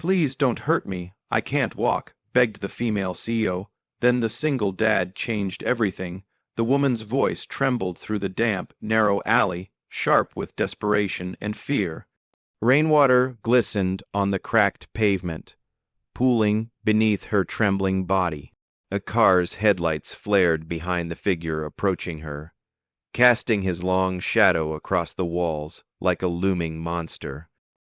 "Please don't hurt me. I can't walk," begged the female CEO. Then the single dad changed everything. The woman's voice trembled through the damp, narrow alley, sharp with desperation and fear. Rainwater glistened on the cracked pavement, pooling beneath her trembling body. A car's headlights flared behind the figure approaching her, casting his long shadow across the walls like a looming monster.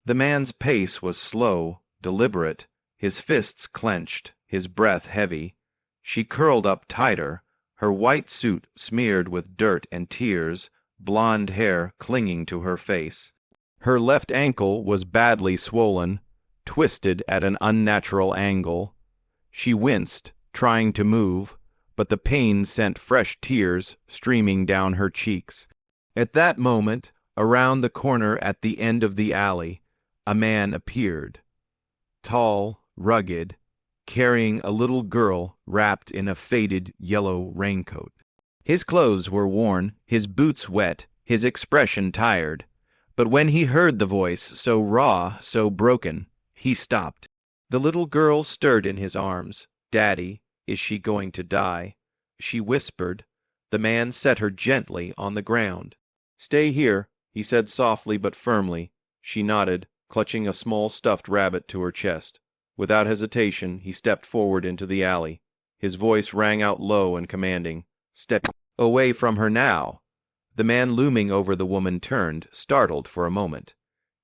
The man's pace was slow, deliberate, his fists clenched, his breath heavy. She curled up tighter, her white suit smeared with dirt and tears, blonde hair clinging to her face. Her left ankle was badly swollen, twisted at an unnatural angle. She winced, trying to move, but the pain sent fresh tears streaming down her cheeks. At that moment, around the corner at the end of the alley, a man appeared. Tall, rugged, carrying a little girl wrapped in a faded yellow raincoat. His clothes were worn, his boots wet, his expression tired. But when he heard the voice, so raw, so broken, he stopped. The little girl stirred in his arms. "Daddy, is she going to die?" she whispered. The man set her gently on the ground. "Stay here," he said softly but firmly. She nodded, clutching a small stuffed rabbit to her chest. Without hesitation, he stepped forward into the alley. His voice rang out low and commanding. "Step away from her now." The man looming over the woman turned, startled for a moment.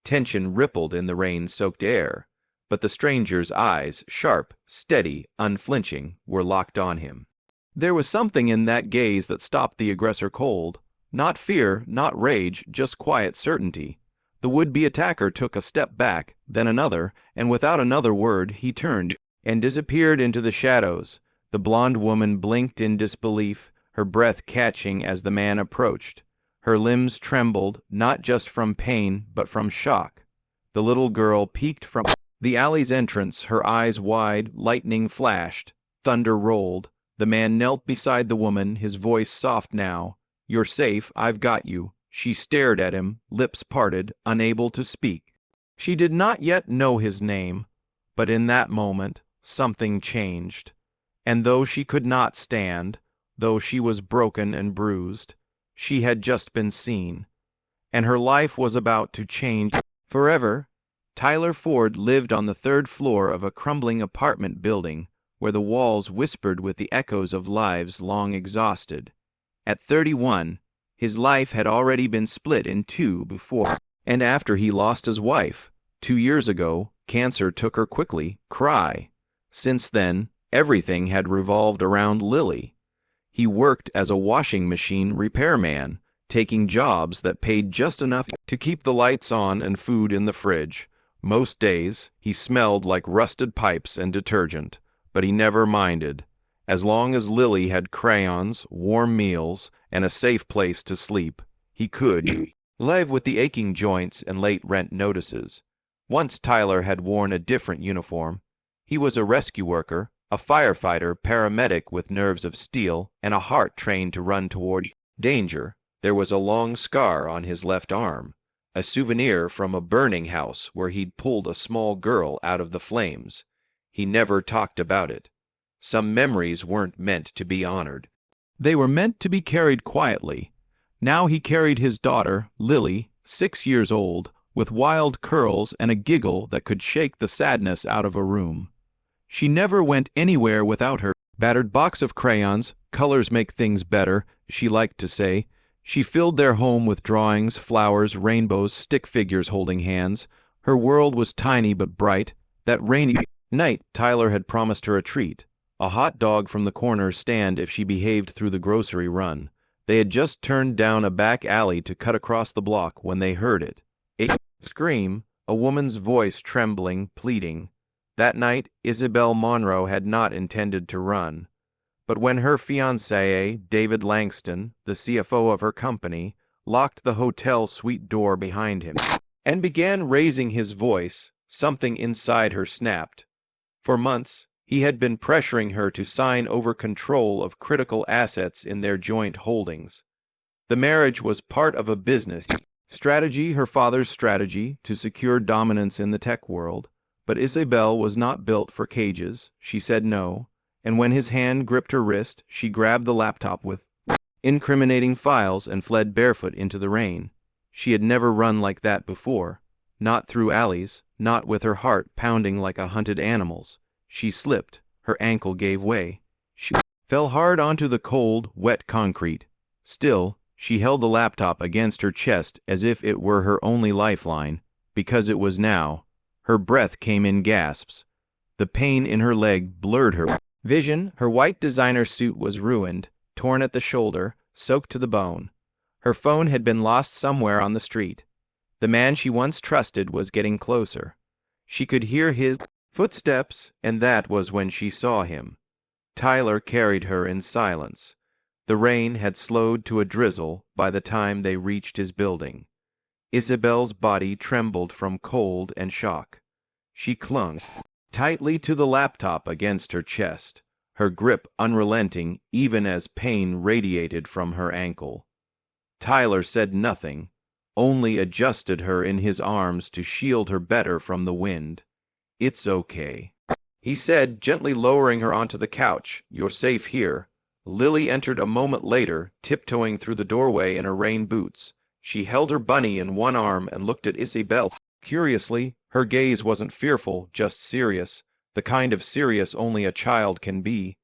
Tension rippled in the rain-soaked air, but the stranger's eyes, sharp, steady, unflinching, were locked on him. There was something in that gaze that stopped the aggressor cold. Not fear, not rage, just quiet certainty. The would-be attacker took a step back, then another, and without another word, he turned and disappeared into the shadows. The blonde woman blinked in disbelief, her breath catching as the man approached. Her limbs trembled, not just from pain, but from shock. The little girl peeked from the alley's entrance, her eyes wide, lightning flashed, thunder rolled. The man knelt beside the woman, his voice soft now. "You're safe, I've got you." She stared at him, lips parted, unable to speak. She did not yet know his name, but in that moment, something changed. And though she could not stand, though she was broken and bruised, she had just been seen, and her life was about to change forever. Tyler Ford lived on the third floor of a crumbling apartment building where the walls whispered with the echoes of lives long exhausted. At 31, his life had already been split in two before and after he lost his wife. 2 years ago, cancer took her quickly, cry. Since then, everything had revolved around Lily. He worked as a washing machine repairman, taking jobs that paid just enough to keep the lights on and food in the fridge. Most days, he smelled like rusted pipes and detergent, but he never minded. As long as Lily had crayons, warm meals, and a safe place to sleep, he could live with the aching joints and late rent notices. Once Tyler had worn a different uniform. He was a rescue worker, a firefighter, paramedic with nerves of steel and a heart trained to run toward danger. There was a long scar on his left arm, a souvenir from a burning house where he'd pulled a small girl out of the flames. He never talked about it. Some memories weren't meant to be honored. They were meant to be carried quietly. Now he carried his daughter, Lily, 6 years old, with wild curls and a giggle that could shake the sadness out of a room. She never went anywhere without her battered box of crayons. "Colors make things better," she liked to say. She filled their home with drawings, flowers, rainbows, stick figures holding hands. Her world was tiny but bright. That rainy night, Tyler had promised her a treat. A hot dog from the corner stand if she behaved through the grocery run. They had just turned down a back alley to cut across the block when they heard it. A scream, a woman's voice trembling, pleading. That night, Isabel Monroe had not intended to run. But when her fiancé, David Langston, the CFO of her company, locked the hotel suite door behind him and began raising his voice, something inside her snapped. For months, he had been pressuring her to sign over control of critical assets in their joint holdings. The marriage was part of a business strategy, her father's strategy, to secure dominance in the tech world. But Isabel was not built for cages. She said no, and when his hand gripped her wrist, she grabbed the laptop with incriminating files and fled barefoot into the rain. She had never run like that before, not through alleys, not with her heart pounding like a hunted animal's. She slipped, her ankle gave way. She fell hard onto the cold, wet concrete. Still, she held the laptop against her chest as if it were her only lifeline, because it was now. Her breath came in gasps. The pain in her leg blurred her vision. Her white designer suit was ruined, torn at the shoulder, soaked to the bone. Her phone had been lost somewhere on the street. The man she once trusted was getting closer. She could hear his footsteps, and that was when she saw him. Tyler carried her in silence. The rain had slowed to a drizzle by the time they reached his building. Isabel's body trembled from cold and shock. She clung tightly to the laptop against her chest, her grip unrelenting even as pain radiated from her ankle. Tyler said nothing, only adjusted her in his arms to shield her better from the wind. "It's okay," he said, gently lowering her onto the couch. "You're safe here." Lily entered a moment later, tiptoeing through the doorway in her rain boots. She held her bunny in one arm and looked at Isabel. Curiously, her gaze wasn't fearful, just serious, the kind of serious only a child can be.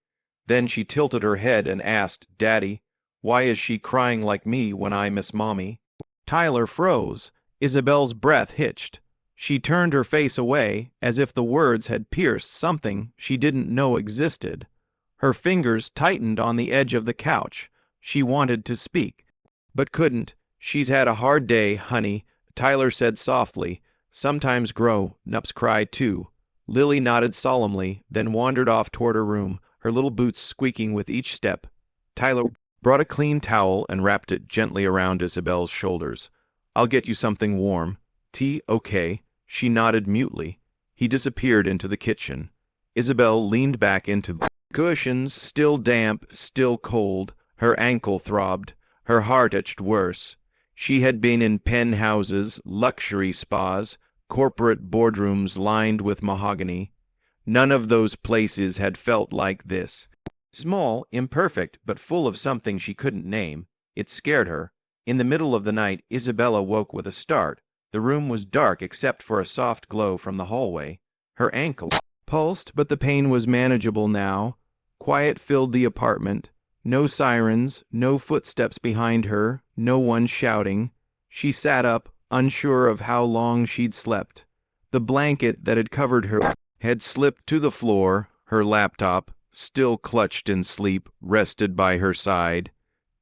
Then she tilted her head and asked, "Daddy, why is she crying like me when I miss Mommy?" Tyler froze. Isabel's breath hitched. She turned her face away, as if the words had pierced something she didn't know existed. Her fingers tightened on the edge of the couch. She wanted to speak, but couldn't. "She's had a hard day, honey," Tyler said softly. "Sometimes grown-ups cry too." Lily nodded solemnly, then wandered off toward her room, her little boots squeaking with each step. Tyler brought a clean towel and wrapped it gently around Isabel's shoulders. "I'll get you something warm." "Tea, okay." She nodded mutely. He disappeared into the kitchen. Isabel leaned back into the cushions, still damp, still cold. Her ankle throbbed. Her heart itched worse. She had been in penthouses, luxury spas, corporate boardrooms lined with mahogany. None of those places had felt like this. Small, imperfect, but full of something she couldn't name. It scared her. In the middle of the night, Isabella woke with a start. The room was dark except for a soft glow from the hallway. Her ankle pulsed, but the pain was manageable now. Quiet filled the apartment. No sirens, no footsteps behind her, no one shouting. She sat up, unsure of how long she'd slept. The blanket that had covered her had slipped to the floor. Her laptop, still clutched in sleep, rested by her side.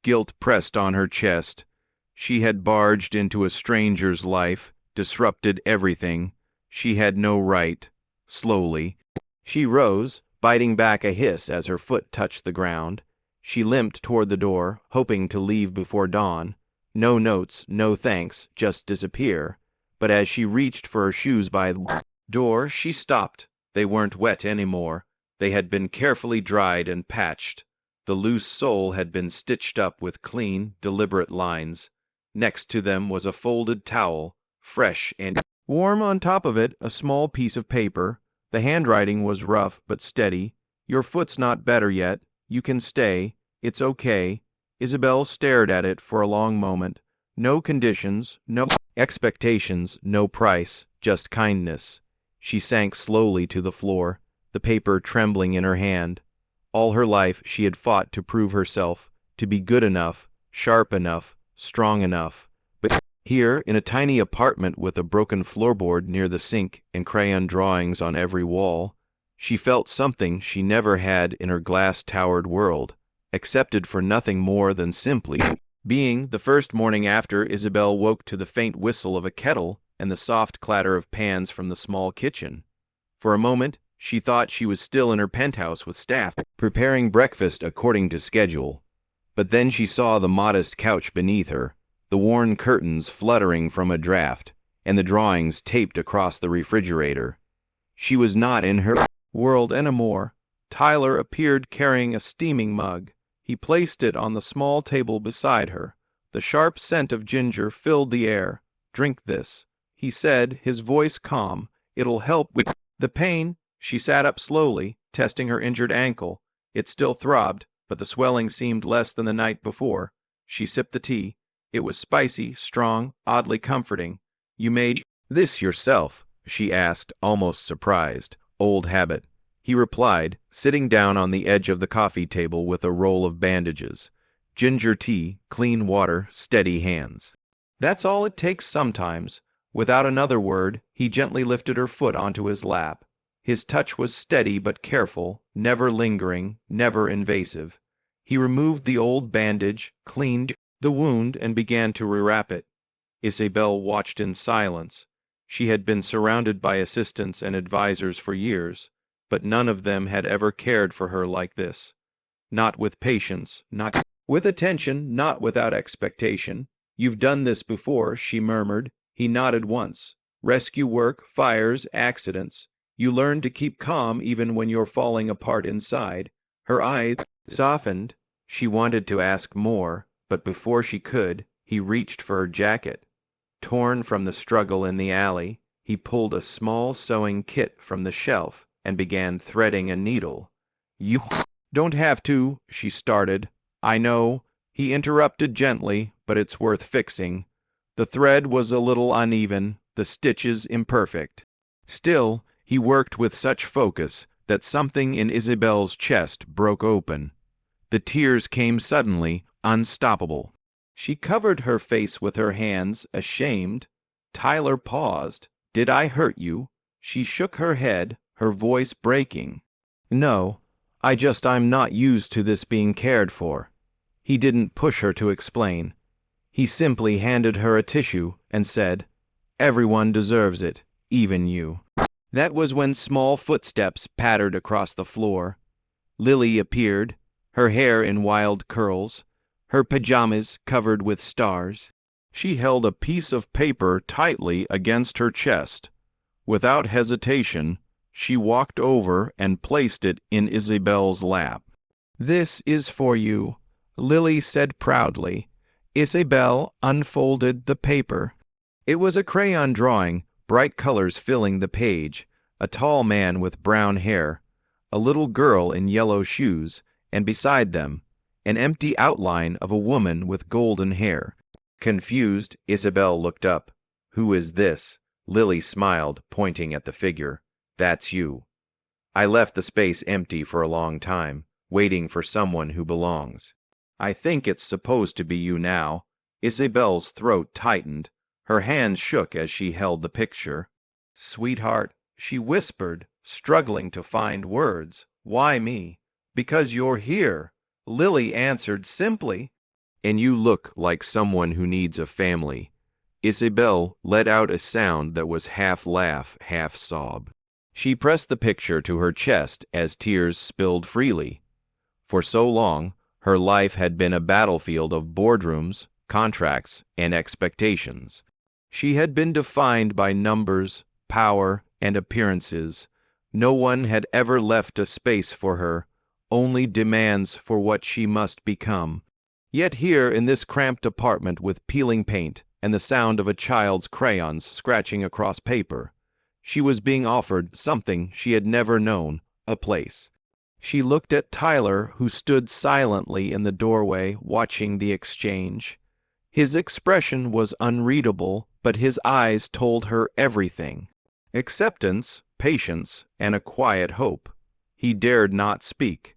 Guilt pressed on her chest. She had barged into a stranger's life, disrupted everything. She had no right. Slowly, she rose, biting back a hiss as her foot touched the ground. She limped toward the door, hoping to leave before dawn. No notes, no thanks, just disappear. But as she reached for her shoes by the door, she stopped. They weren't wet anymore. They had been carefully dried and patched. The loose sole had been stitched up with clean, deliberate lines. Next to them was a folded towel, fresh and warm. On top of it, a small piece of paper. The handwriting was rough but steady. "Your foot's not better yet. You can stay. It's okay." Isabel stared at it for a long moment. No conditions, no expectations, no price, just kindness. She sank slowly to the floor, the paper trembling in her hand. All her life she had fought to prove herself, to be good enough, sharp enough, strong enough. But here, in a tiny apartment with a broken floorboard near the sink and crayon drawings on every wall, she felt something she never had in her glass-towered world, accepted for nothing more than simply being. The first morning after Isabel woke to the faint whistle of a kettle and the soft clatter of pans from the small kitchen. For a moment, she thought she was still in her penthouse with staff, preparing breakfast according to schedule. But then she saw the modest couch beneath her, the worn curtains fluttering from a draft, and the drawings taped across the refrigerator. She was not in her world anymore. Tyler appeared carrying a steaming mug. He placed it on the small table beside her. The sharp scent of ginger filled the air. "Drink this," he said, his voice calm. "It'll help with The pain, she sat up slowly, testing her injured ankle. It still throbbed, but the swelling seemed less than the night before. She sipped the tea. It was spicy, strong, oddly comforting. You made this yourself? She asked, almost surprised. Old habit. He replied, sitting down on the edge of the coffee table with a roll of bandages. Ginger tea, clean water, steady hands. That's all it takes sometimes. Without another word, he gently lifted her foot onto his lap. His touch was steady but careful, never lingering, never invasive. He removed the old bandage, cleaned the wound, and began to rewrap it. Isabel watched in silence. She had been surrounded by assistants and advisors for years, but none of them had ever cared for her like this. Not with patience, not with attention, not without expectation. You've done this before, she murmured. He nodded once. Rescue work, fires, accidents. You learn to keep calm even when you're falling apart inside. Her eyes softened. She wanted to ask more, but before she could, he reached for her jacket. Torn from the struggle in the alley, he pulled a small sewing kit from the shelf and began threading a needle. You don't have to, she started. I know. He interrupted gently, but it's worth fixing. The thread was a little uneven, the stitches imperfect. Still, he worked with such focus that something in Isabel's chest broke open. The tears came suddenly, unstoppable. She covered her face with her hands, ashamed. Tyler paused. Did I hurt you? She shook her head, her voice breaking. No, I'm not used to this being cared for. He didn't push her to explain. He simply handed her a tissue and said, Everyone deserves it, even you. That was when small footsteps pattered across the floor. Lily appeared, her hair in wild curls, her pajamas covered with stars. She held a piece of paper tightly against her chest. Without hesitation, she walked over and placed it in Isabel's lap. This is for you, Lily said proudly. Isabel unfolded the paper. It was a crayon drawing, bright colors filling the page, a tall man with brown hair, a little girl in yellow shoes, and beside them, an empty outline of a woman with golden hair. Confused, Isabel looked up. Who is this? Lily smiled, pointing at the figure. That's you. I left the space empty for a long time, waiting for someone who belongs. I think it's supposed to be you now. Isabel's throat tightened. Her hands shook as she held the picture. Sweetheart, she whispered, struggling to find words. Why me? Because you're here. Lily answered simply. And you look like someone who needs a family. Isabel let out a sound that was half laugh, half sob. She pressed the picture to her chest as tears spilled freely. For so long, her life had been a battlefield of boardrooms, contracts, and expectations. She had been defined by numbers, power, and appearances. No one had ever left a space for her, only demands for what she must become. Yet here in this cramped apartment with peeling paint and the sound of a child's crayons scratching across paper, she was being offered something she had never known, a place. She looked at Tyler, who stood silently in the doorway watching the exchange. His expression was unreadable, but his eyes told her everything. Acceptance, patience, and a quiet hope. He dared not speak.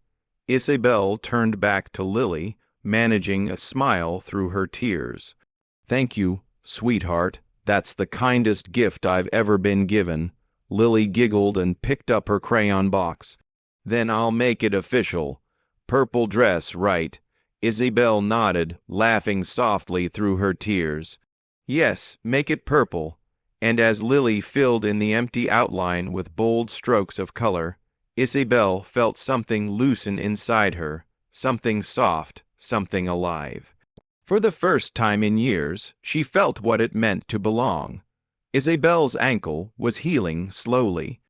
Isabel turned back to Lily, managing a smile through her tears. Thank you, sweetheart. That's the kindest gift I've ever been given. Lily giggled and picked up her crayon box. Then I'll make it official. Purple dress, right? Isabel nodded, laughing softly through her tears. Yes, make it purple. And as Lily filled in the empty outline with bold strokes of color, Isabel felt something loosen inside her, something soft, something alive. For the first time in years, she felt what it meant to belong. Isabel's ankle was healing slowly.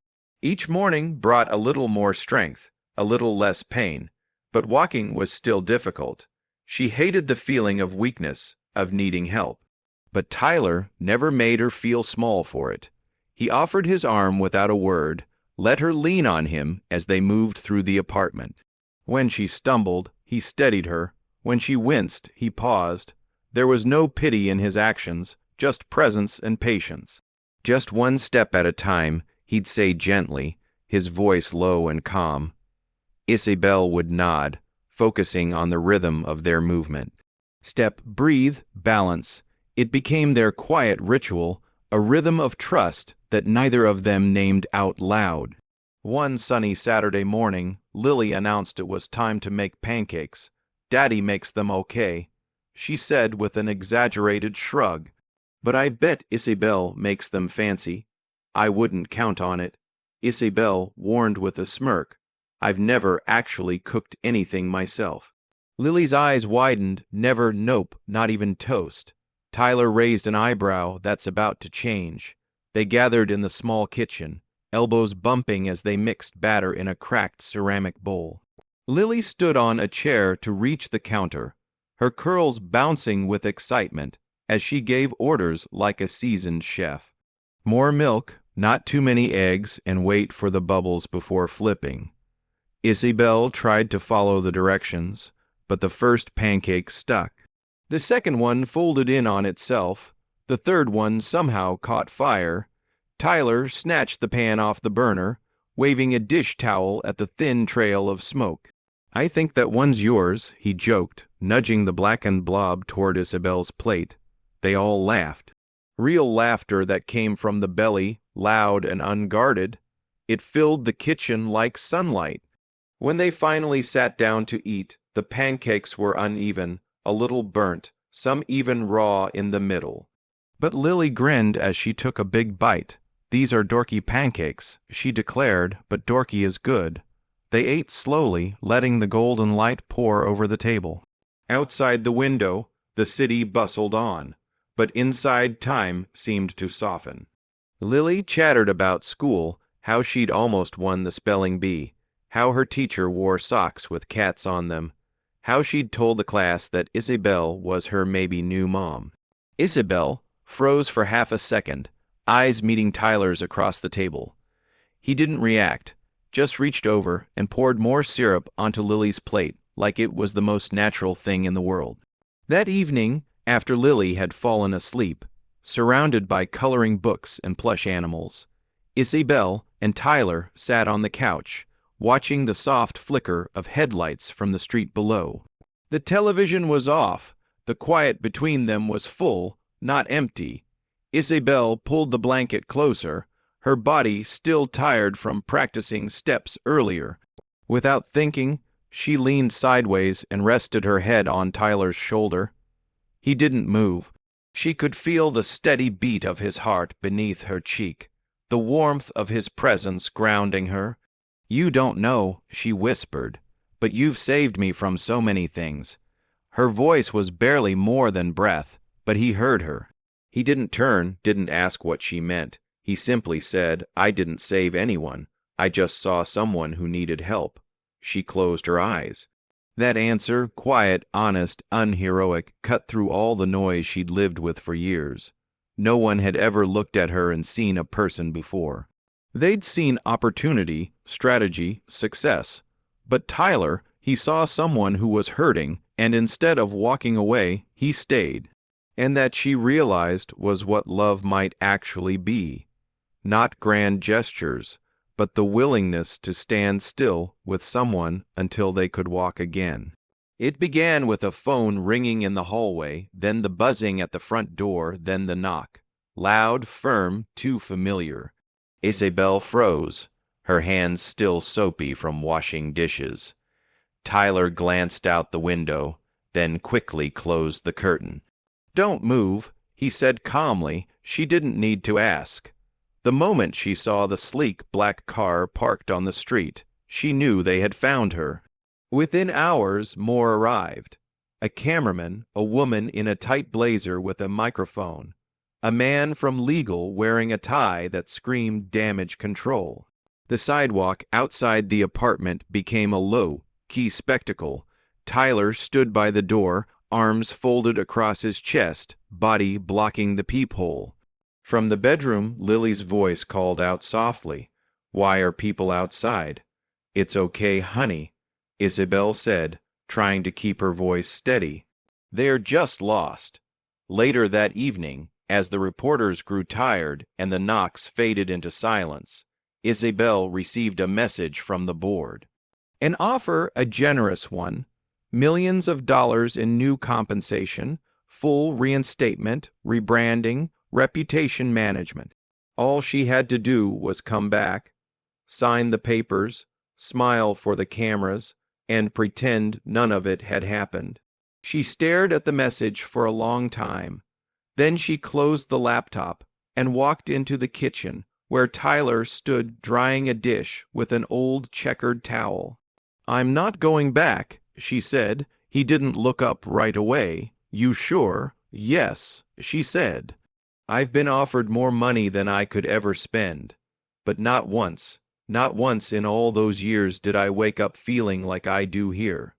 Each morning brought a little more strength, a little less pain, but walking was still difficult. She hated the feeling of weakness, of needing help. But Tyler never made her feel small for it. He offered his arm without a word, let her lean on him as they moved through the apartment. When she stumbled, he steadied her. When she winced, he paused. There was no pity in his actions, just presence and patience. Just one step at a time, he'd say gently, his voice low and calm. Isabel would nod, focusing on the rhythm of their movement. Step, breathe, balance. It became their quiet ritual, a rhythm of trust that neither of them named out loud. One sunny Saturday morning, Lily announced it was time to make pancakes. Daddy makes them okay, she said with an exaggerated shrug. But I bet Isabel makes them fancy. I wouldn't count on it. Isabel warned with a smirk. I've never actually cooked anything myself. Lily's eyes widened. Never, nope, not even toast. Tyler raised an eyebrow. That's about to change. They gathered in the small kitchen, elbows bumping as they mixed batter in a cracked ceramic bowl. Lily stood on a chair to reach the counter, her curls bouncing with excitement as she gave orders like a seasoned chef. More milk, not too many eggs, and wait for the bubbles before flipping. Isabel tried to follow the directions, but the first pancake stuck. The second one folded in on itself. The third one somehow caught fire. Tyler snatched the pan off the burner, waving a dish towel at the thin trail of smoke. I think that one's yours, he joked, nudging the blackened blob toward Isabel's plate. They all laughed. Real laughter that came from the belly, loud and unguarded. It filled the kitchen like sunlight. When they finally sat down to eat, the pancakes were uneven, a little burnt, some even raw in the middle. But Lily grinned as she took a big bite. These are Dorky pancakes, she declared, but Dorky is good. They ate slowly, letting the golden light pour over the table. Outside the window, the city bustled on, but inside time seemed to soften. Lily chattered about school, how she'd almost won the spelling bee, how her teacher wore socks with cats on them, how she'd told the class that Isabel was her maybe new mom. Isabel froze for half a second, eyes meeting Tyler's across the table. He didn't react, just reached over and poured more syrup onto Lily's plate like it was the most natural thing in the world. That evening, after Lily had fallen asleep, surrounded by coloring books and plush animals, Isabel and Tyler sat on the couch, watching the soft flicker of headlights from the street below. The television was off. The quiet between them was full, not empty. Isabel pulled the blanket closer, her body still tired from practicing steps earlier. Without thinking, she leaned sideways and rested her head on Tyler's shoulder. He didn't move. She could feel the steady beat of his heart beneath her cheek, the warmth of his presence grounding her. You don't know, she whispered, but you've saved me from so many things. Her voice was barely more than breath, but he heard her. He didn't turn, didn't ask what she meant. He simply said, I didn't save anyone. I just saw someone who needed help. She closed her eyes. That answer, quiet, honest, unheroic, cut through all the noise she'd lived with for years. No one had ever looked at her and seen a person before. They'd seen opportunity, strategy, success. But Tyler, he saw someone who was hurting, and instead of walking away, he stayed. And that she realized was what love might actually be. Not grand gestures, but the willingness to stand still with someone until they could walk again. It began with a phone ringing in the hallway, then the buzzing at the front door, then the knock. Loud, firm, too familiar. Isabel froze, her hands still soapy from washing dishes. Tyler glanced out the window, then quickly closed the curtain. Don't move, he said calmly. She didn't need to ask. The moment she saw the sleek black car parked on the street, she knew they had found her. Within hours, more arrived. A cameraman, a woman in a tight blazer with a microphone, a man from legal wearing a tie that screamed damage control. The sidewalk outside the apartment became a low-key spectacle. Tyler stood by the door, arms folded across his chest, body blocking the peephole. From the bedroom, Lily's voice called out softly, Why are people outside? It's okay, honey, Isabel said, trying to keep her voice steady. They're just lost. Later that evening, as the reporters grew tired and the knocks faded into silence, Isabel received a message from the board. An offer, a generous one, millions of dollars in new compensation, full reinstatement, rebranding, reputation management. All she had to do was come back, sign the papers, smile for the cameras, and pretend none of it had happened. She stared at the message for a long time. Then she closed the laptop and walked into the kitchen, where Tyler stood drying a dish with an old checkered towel. "I'm not going back," she said. He didn't look up right away. "You sure?" "Yes," she said. "I've been offered more money than I could ever spend. But not once in all those years did I wake up feeling like I do here."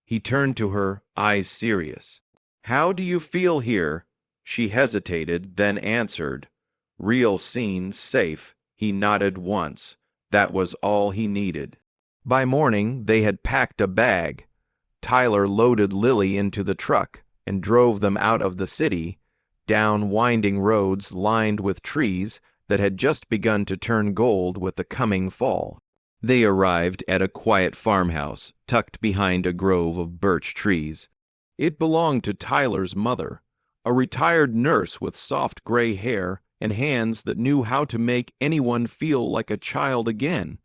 He turned to her, eyes serious. "How do you feel here?" She hesitated, then answered. "Real scene, safe." He nodded once. That was all he needed. By morning, they had packed a bag. Tyler loaded Lily into the truck and drove them out of the city, down winding roads lined with trees that had just begun to turn gold with the coming fall. They arrived at a quiet farmhouse tucked behind a grove of birch trees. It belonged to Tyler's mother, a retired nurse with soft gray hair and hands that knew how to make anyone feel like a child again.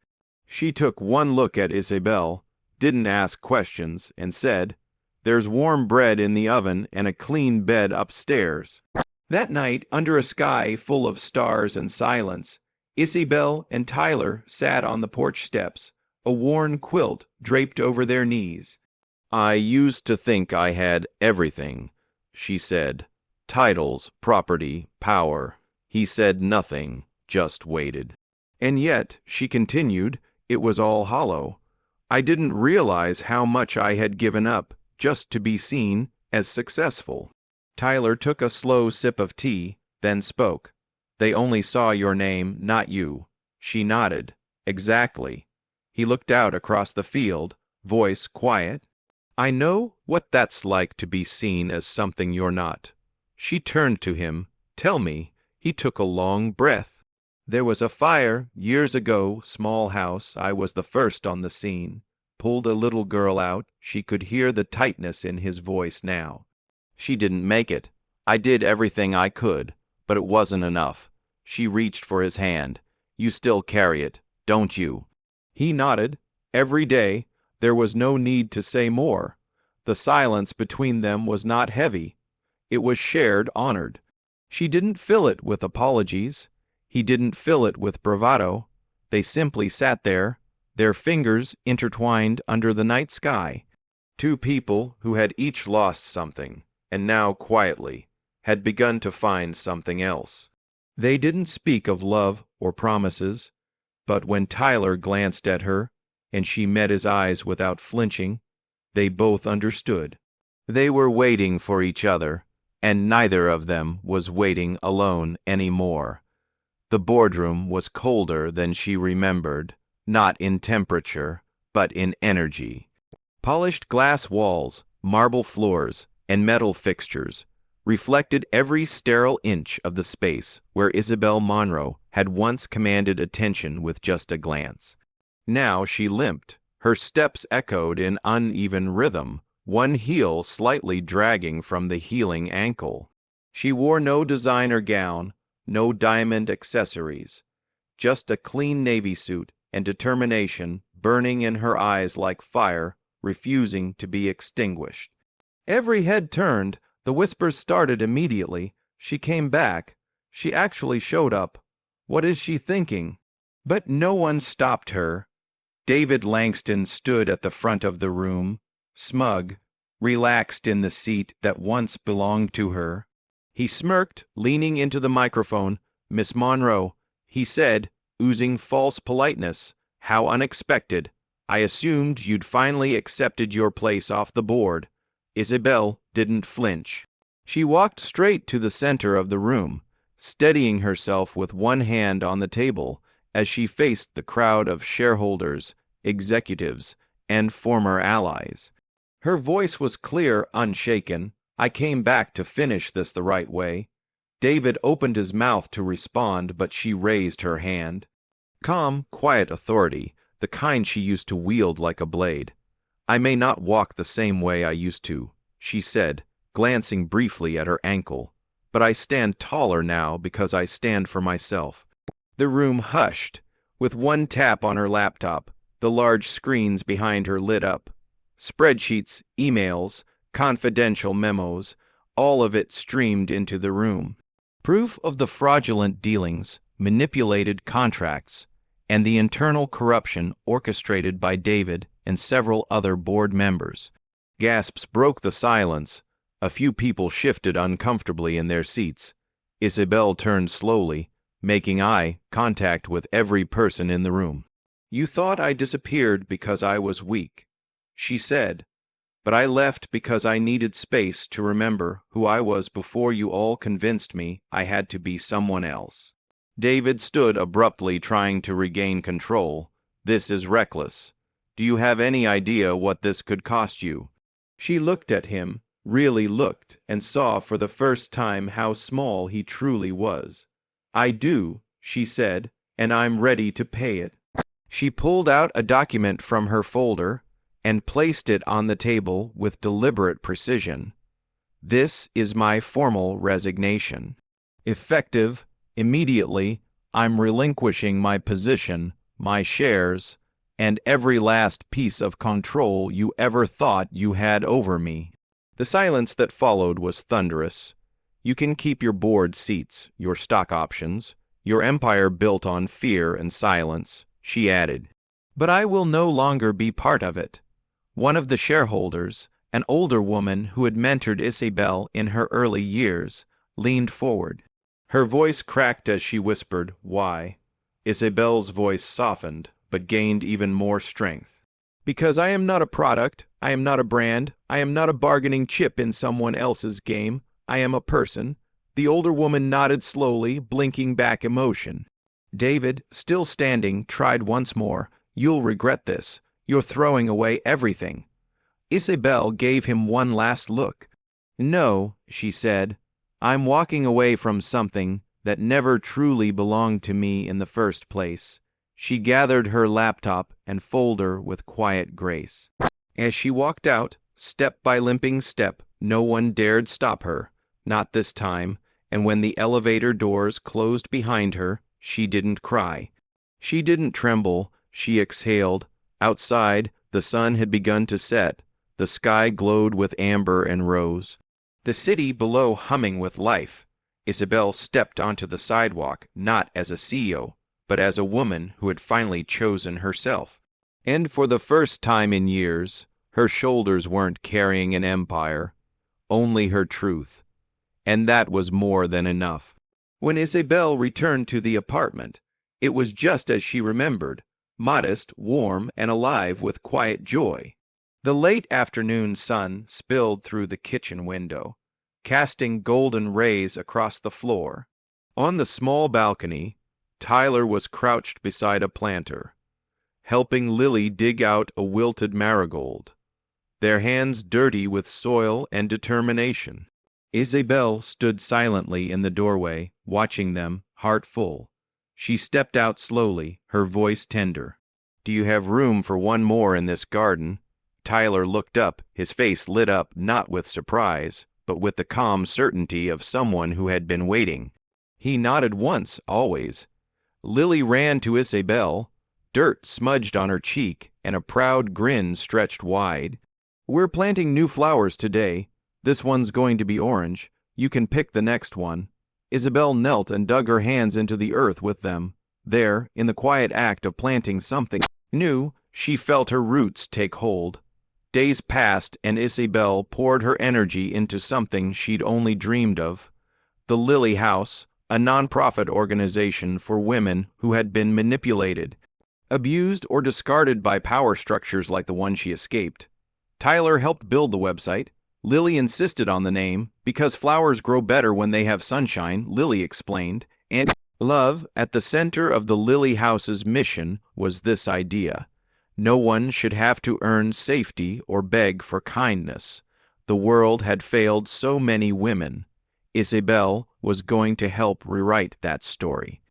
She took one look at Isabel, didn't ask questions, and said, "There's warm bread in the oven and a clean bed upstairs." That night, under a sky full of stars and silence, Isabel and Tyler sat on the porch steps, a worn quilt draped over their knees. "I used to think I had everything," she said. "Titles, property, power." He said nothing, just waited. "And yet," she continued, "it was all hollow. I didn't realize how much I had given up just to be seen as successful." Tyler took a slow sip of tea, then spoke. "They only saw your name, not you." She nodded. "Exactly." He looked out across the field, voice quiet. "I know what that's like to be seen as something you're not." She turned to him. "Tell me." He took a long breath. "There was a fire years ago, small house. I was the first on the scene. Pulled a little girl out." She could hear the tightness in his voice now. "She didn't make it. I did everything I could, but it wasn't enough." She reached for his hand. "You still carry it, don't you?" He nodded. Every day, there was no need to say more. The silence between them was not heavy. It was shared, honored. She didn't fill it with apologies. He didn't fill it with bravado. They simply sat there, their fingers intertwined under the night sky. Two people who had each lost something, and now quietly had begun to find something else. They didn't speak of love or promises, but when Tyler glanced at her and she met his eyes without flinching, they both understood. They were waiting for each other, and neither of them was waiting alone anymore. The boardroom was colder than she remembered, not in temperature, but in energy. Polished glass walls, marble floors, and metal fixtures reflected every sterile inch of the space where Isabel Monroe had once commanded attention with just a glance. Now she limped. Her steps echoed in uneven rhythm, one heel slightly dragging from the healing ankle. She wore no designer gown, no diamond accessories, just a clean navy suit and determination burning in her eyes like fire, refusing to be extinguished. Every head turned. The whispers started immediately. She came back. She actually showed up. What is she thinking? But no one stopped her. David Langston stood at the front of the room, smug, relaxed in the seat that once belonged to her. He smirked, leaning into the microphone. "Miss Monroe," he said, oozing false politeness. "How unexpected. I assumed you'd finally accepted your place off the board." Isabel didn't flinch. She walked straight to the center of the room, steadying herself with one hand on the table as she faced the crowd of shareholders, executives, and former allies. Her voice was clear, unshaken. "I came back to finish this the right way." David opened his mouth to respond, but she raised her hand. Calm, quiet authority, the kind she used to wield like a blade. "I may not walk the same way I used to," she said, glancing briefly at her ankle, "but I stand taller now because I stand for myself." The room hushed. With one tap on her laptop, the large screens behind her lit up. Spreadsheets, emails, confidential memos, all of it streamed into the room. Proof of the fraudulent dealings, manipulated contracts, and the internal corruption orchestrated by David and several other board members. Gasps broke the silence. A few people shifted uncomfortably in their seats. Isabel turned slowly, making eye contact with every person in the room. "You thought I disappeared because I was weak," she said, "but I left because I needed space to remember who I was before you all convinced me I had to be someone else." David stood abruptly, trying to regain control. "This is reckless. Do you have any idea what this could cost you?" She looked at him, really looked, and saw for the first time how small he truly was. "I do," she said, "and I'm ready to pay it." She pulled out a document from her folder and placed it on the table with deliberate precision. "This is my formal resignation. Effective immediately, I'm relinquishing my position, my shares, and every last piece of control you ever thought you had over me." The silence that followed was thunderous. "You can keep your board seats, your stock options, your empire built on fear and silence," she added. "But I will no longer be part of it." One of the shareholders, an older woman who had mentored Isabel in her early years, leaned forward. Her voice cracked as she whispered, "Why?" Isabel's voice softened, but gained even more strength. "Because I am not a product, I am not a brand, I am not a bargaining chip in someone else's game, I am a person." The older woman nodded slowly, blinking back emotion. David, still standing, tried once more. "You'll regret this. You're throwing away everything." Isabel gave him one last look. "No," she said, "I'm walking away from something that never truly belonged to me in the first place." She gathered her laptop and folder with quiet grace. As she walked out, step by limping step, no one dared stop her, not this time, and when the elevator doors closed behind her, she didn't cry. She didn't tremble, she exhaled. Outside, the sun had begun to set. The sky glowed with amber and rose. The city below humming with life. Isabel stepped onto the sidewalk, not as a CEO, but as a woman who had finally chosen herself. And for the first time in years, her shoulders weren't carrying an empire, only her truth. And that was more than enough. When Isabel returned to the apartment, it was just as she remembered, modest, warm, and alive with quiet joy. The late afternoon sun spilled through the kitchen window, casting golden rays across the floor. On the small balcony, Tyler was crouched beside a planter, helping Lily dig out a wilted marigold, their hands dirty with soil and determination. Isabel stood silently in the doorway, watching them, heart full. She stepped out slowly, her voice tender. "Do you have room for one more in this garden?" Tyler looked up, his face lit up not with surprise, but with the calm certainty of someone who had been waiting. He nodded once, always. Lily ran to Isabel. Dirt smudged on her cheek, and a proud grin stretched wide. "We're planting new flowers today. This one's going to be orange. You can pick the next one." Isabel knelt and dug her hands into the earth with them. There, in the quiet act of planting something new, she felt her roots take hold. Days passed, and Isabel poured her energy into something she'd only dreamed of. The Lily House, a nonprofit organization for women who had been manipulated, abused, or discarded by power structures like the one she escaped. Tyler helped build the website. Lily insisted on the name, because flowers grow better when they have sunshine, Lily explained, and Love, at the center of the Lily House's mission, was this idea. No one should have to earn safety or beg for kindness. The world had failed so many women. Isabel was going to help rewrite that story.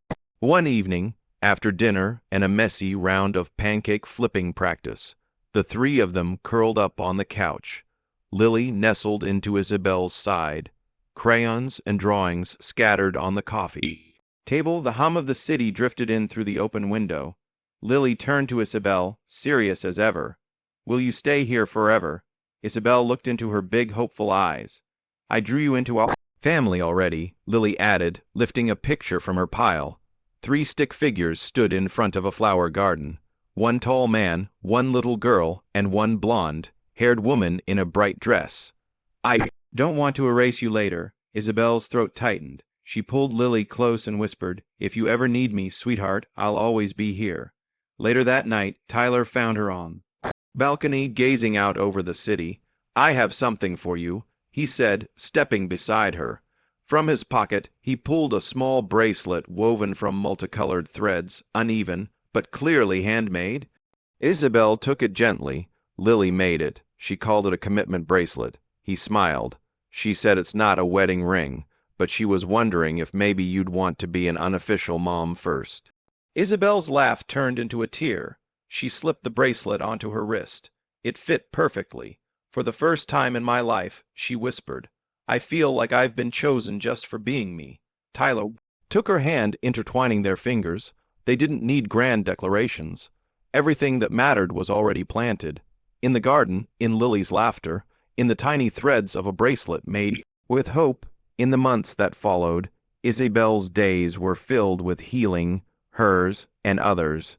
One evening, after dinner and a messy round of pancake flipping practice, the three of them curled up on the couch. Lily nestled into Isabel's side, crayons and drawings scattered on the coffee table. The hum of the city drifted in through the open window. Lily turned to Isabel, serious as ever. "Will you stay here forever?" Isabel looked into her big, hopeful eyes. "I drew you into our family already," Lily added, lifting a picture from her pile. 3 stick figures stood in front of a flower garden. 1 tall man, 1 little girl, and 1 blonde-haired woman in a bright dress. "I don't want to erase you later." Isabel's throat tightened. She pulled Lily close and whispered, "If you ever need me, sweetheart, I'll always be here." Later that night, Tyler found her on the balcony gazing out over the city. "I have something for you," he said, stepping beside her. From his pocket, he pulled a small bracelet woven from multicolored threads, uneven, but clearly handmade. Isabel took it gently. "Lily made it. She called it a commitment bracelet." He smiled. "She said it's not a wedding ring, but she was wondering if maybe you'd want to be an unofficial mom first." Isabel's laugh turned into a tear. She slipped the bracelet onto her wrist. It fit perfectly. "For the first time in my life," she whispered, "I feel like I've been chosen just for being me." Tyler took her hand, intertwining their fingers. They didn't need grand declarations. Everything that mattered was already planted. In the garden, in Lily's laughter, in the tiny threads of a bracelet made with hope. In the months that followed, Isabel's days were filled with healing, hers and others.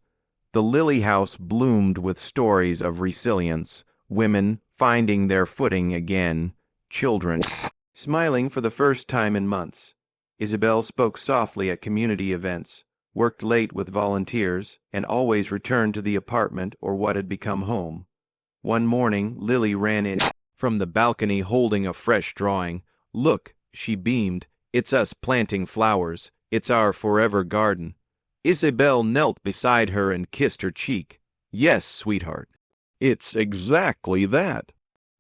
The Lily House bloomed with stories of resilience, women finding their footing again, children smiling for the first time in months. Isabel spoke softly at community events, worked late with volunteers, and always returned to the apartment or what had become home. One morning, Lily ran in from the balcony holding a fresh drawing. "Look," she beamed, "it's us planting flowers. It's our forever garden." Isabel knelt beside her and kissed her cheek. "Yes, sweetheart. It's exactly that."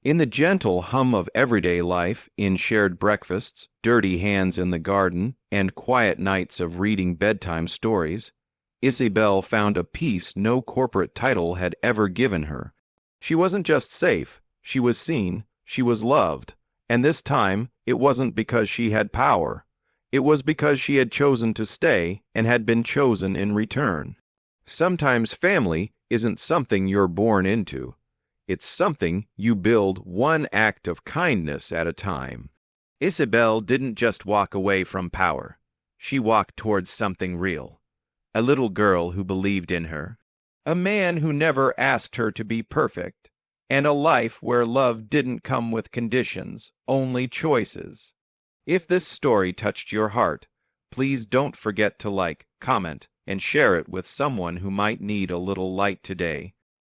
In the gentle hum of everyday life, in shared breakfasts, dirty hands in the garden, and quiet nights of reading bedtime stories, Isabel found a peace no corporate title had ever given her. She wasn't just safe, she was seen, she was loved, and this time it wasn't because she had power. It was because she had chosen to stay and had been chosen in return. Sometimes family isn't something you're born into. It's something you build one act of kindness at a time. Isabel didn't just walk away from power. She walked towards something real. A little girl who believed in her. A man who never asked her to be perfect. And a life where love didn't come with conditions, only choices. If this story touched your heart, please don't forget to like, comment, and share it with someone who might need a little light today.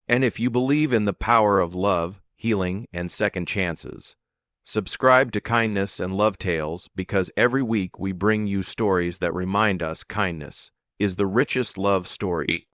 And if you believe in the power of love, healing, and second chances, subscribe to Kindness and Love Tales, because every week we bring you stories that remind us kindness is the richest love story.